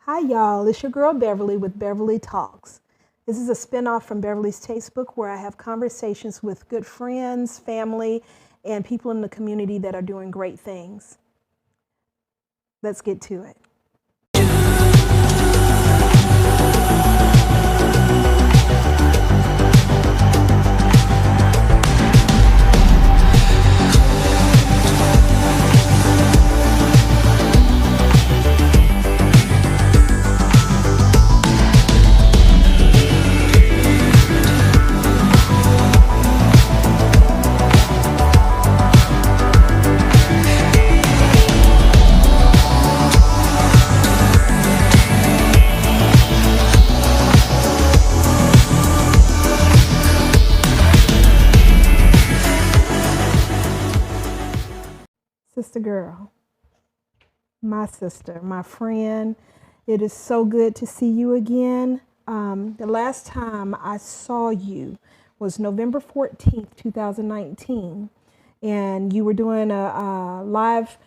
Hi, y'all. It's your girl Beverly with Beverly Talks. This is a spinoff from Beverly's Tastebook where I have conversations with good friends, family, and people in the community that are doing great things. Let's get to it. Sister girl, my sister, my friend, it is so good to see you again. The last time I saw you was November 14th, 2019, and you were doing a live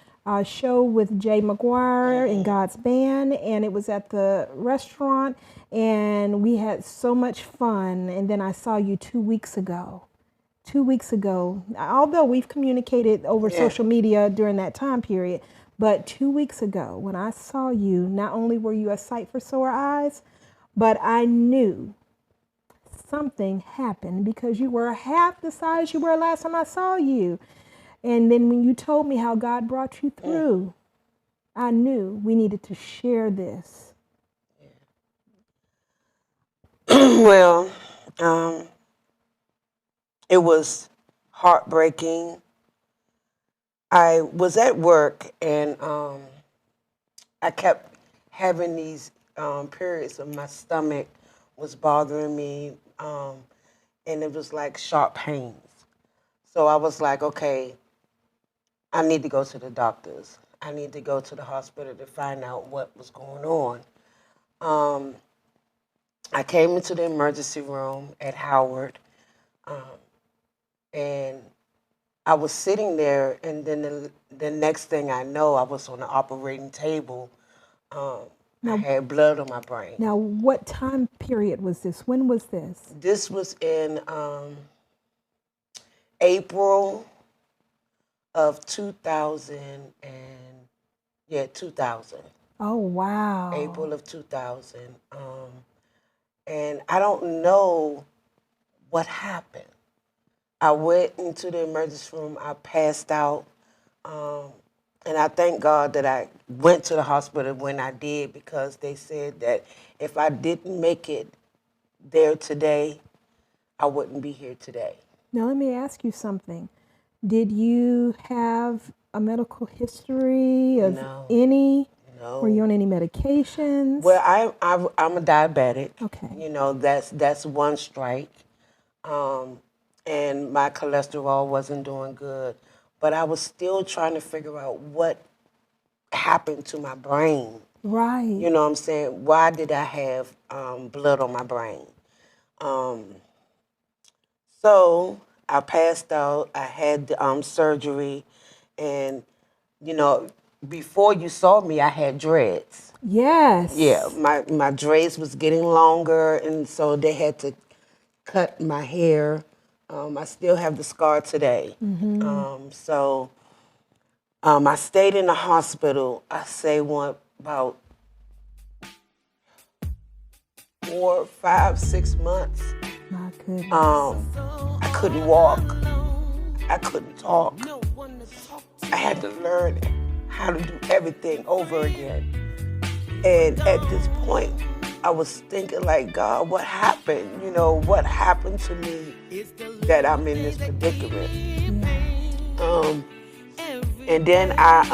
show with Jay McGuire and God's Band, and it was at the restaurant, and we had so much fun. And then I saw you 2 weeks ago. 2 weeks ago, although we've communicated over social media during that time period, but 2 weeks ago when I saw you, not only were you a sight for sore eyes, but I knew something happened because you were half the size you were last time I saw you. And then when you told me how God brought you through, I knew we needed to share this. Well, it was heartbreaking. I was at work and I kept having these periods of my stomach was bothering me, and it was like sharp pains. So I was like, okay, I need to go to the doctors. I need to go to the hospital to find out what was going on. I came into the emergency room at Howard, and I was sitting there, and then the next thing I know, I was on the operating table. I had blood on my brain. Now, what time period was this? When was this? This was in April of 2000 and 2000. Oh, wow. April of 2000. And I don't know what happened. I went into the emergency room. I passed out. And I thank God that I went to the hospital when I did, because they said that if I didn't make it there today, I wouldn't be here today. Now, let me ask you something. Did you have a medical history of any? No. Were you on any medications? Well, I'm a diabetic. Okay. You know, that's one strike. And my cholesterol wasn't doing good. But I was still trying to figure out what happened to my brain. Right. You know what I'm saying? Why did I have blood on my brain? So I passed out. I had surgery. And, you know, before you saw me, I had dreads. Yes. Yeah, my dreads was getting longer, and so they had to cut my hair. I still have the scar today. So I stayed in the hospital, I say about 4, 5, 6 months. My goodness. I couldn't walk. I couldn't talk. I had to learn how to do everything over again. And at this point, I was thinking like, God, what happened? You know, what happened to me that I'm in this predicament? And then I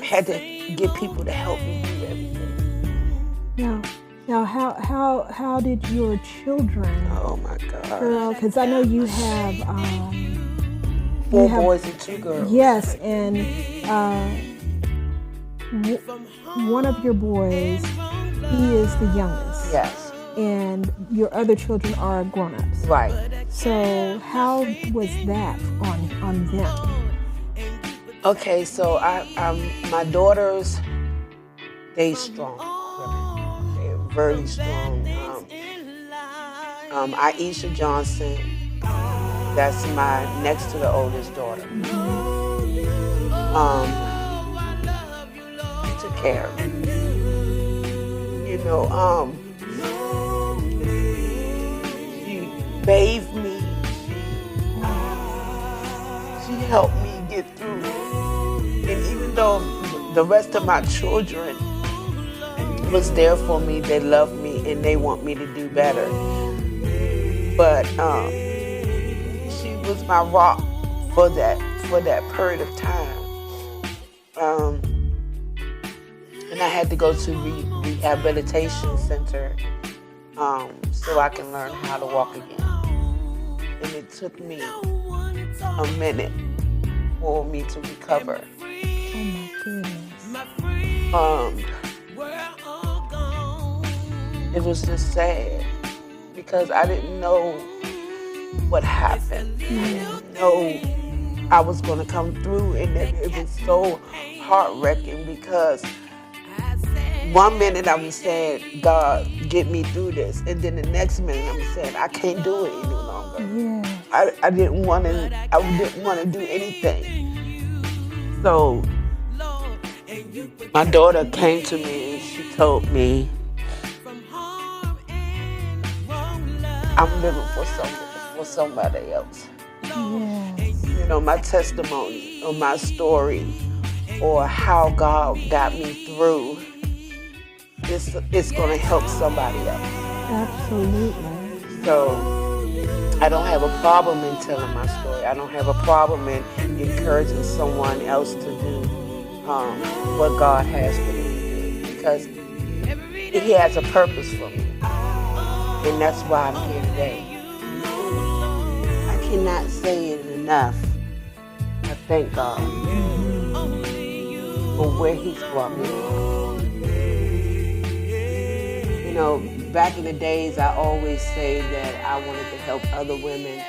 had to get people to help me do everything. Now, how did your children? Oh my God. Girl, because I know you have 4 boys and 2 girls. Yes, and one of your boys, he is the youngest. Yes. And your other children are grown-ups. Right. So how was that on them? Okay, so my daughters, they strong women. They're very strong. Aisha Johnson, that's my next to the oldest daughter. She took care of me. You know, she bathed me. She helped me get through. And even though the rest of my children was there for me, they love me and they want me to do better. But she was my rock for that period of time. And I had to go to rehabilitation center so I can learn how to walk again. And it took me a minute for me to recover. Oh my goodness. It was just sad because I didn't know what happened. I didn't know I was going to come through, and it was so heart-wrenching because one minute I was saying, God, get me through this, and then the next minute I'm saying, I can't do it any longer. Yeah. I didn't want to do anything. So my daughter came to me and she told me, I'm living for somebody else. Yes. You know, my testimony or my story or how God got me through, it's going to help somebody else. Absolutely. So I don't have a problem in telling my story. I don't have a problem in encouraging someone else to do what God has for me to do, because He has a purpose for me. And that's why I'm here today. I cannot say it enough. I thank God for where He's brought me from. You know, back in the days, I always say that I wanted to help other women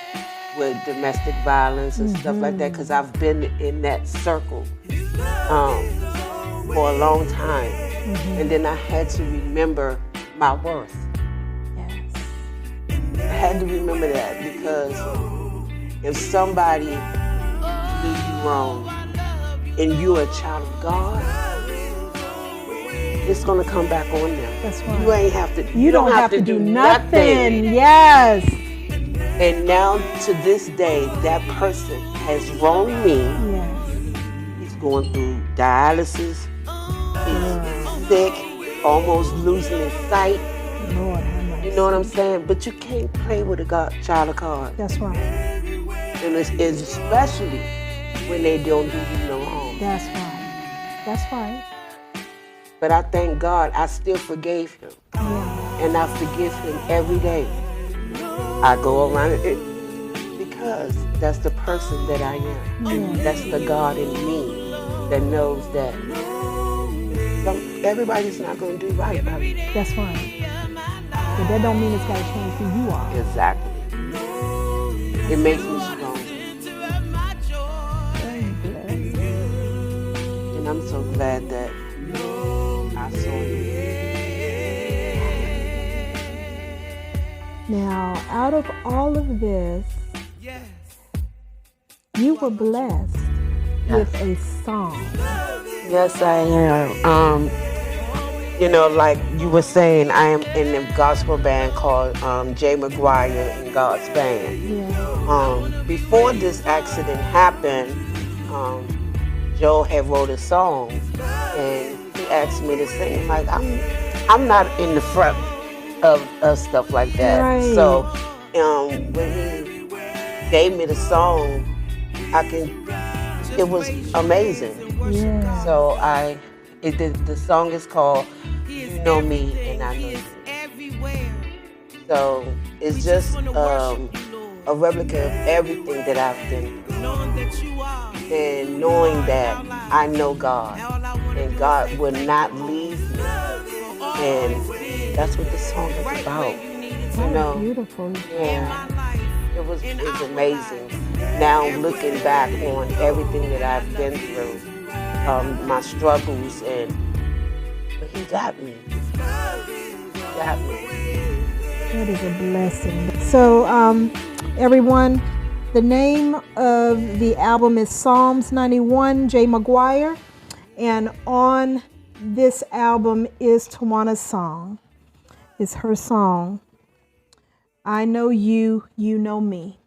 with domestic violence and stuff like that, because I've been in that circle for a long time. And then I had to remember my worth. I had to remember that, because if somebody do you wrong and you're a child of God, it's gonna come back on them. That's right. You ain't have to. You don't have to do nothing. Yes. And now to this day, that person has wronged me. Yes. He's going through dialysis. He's sick, almost losing his sight. Lord have mercy. You know what I'm saying? But you can't play with a child of God. That's right. And it's especially when they don't do you no harm. That's right. That's right. But I thank God I still forgave him. Yeah. And I forgive him every day. I go around it because that's the person that I am. And that's the God in me that knows that everybody's not going to do right by me. That's right. But that don't mean it's got to change who you are. Exactly. It makes me strong. And I'm so glad that I saw you. Now, out of all of this, you were blessed with a song. Yes, I am. You know, like you were saying, I am in a gospel band called Jay McGuire and God's Band. Yeah. Before this accident happened, Joe had wrote a song, and he asked me to sing. Like, I'm not in the front of stuff like that. Right. So when he gave me the song, it was amazing. Yeah. So the song is called You Know Me and I Know You. So it's just a replica of everything that I've been through. And knowing that I know God, and God will not leave me. And that's what the song is about. You know? Beautiful. Yeah. It's amazing. Now looking back on everything that I've been through, my struggles, He got me. He got me. That is a blessing. So, everyone, the name of the album is Psalms 91, J. McGuire. And on this album is Tawana's song. It's her song. I know you, you know me.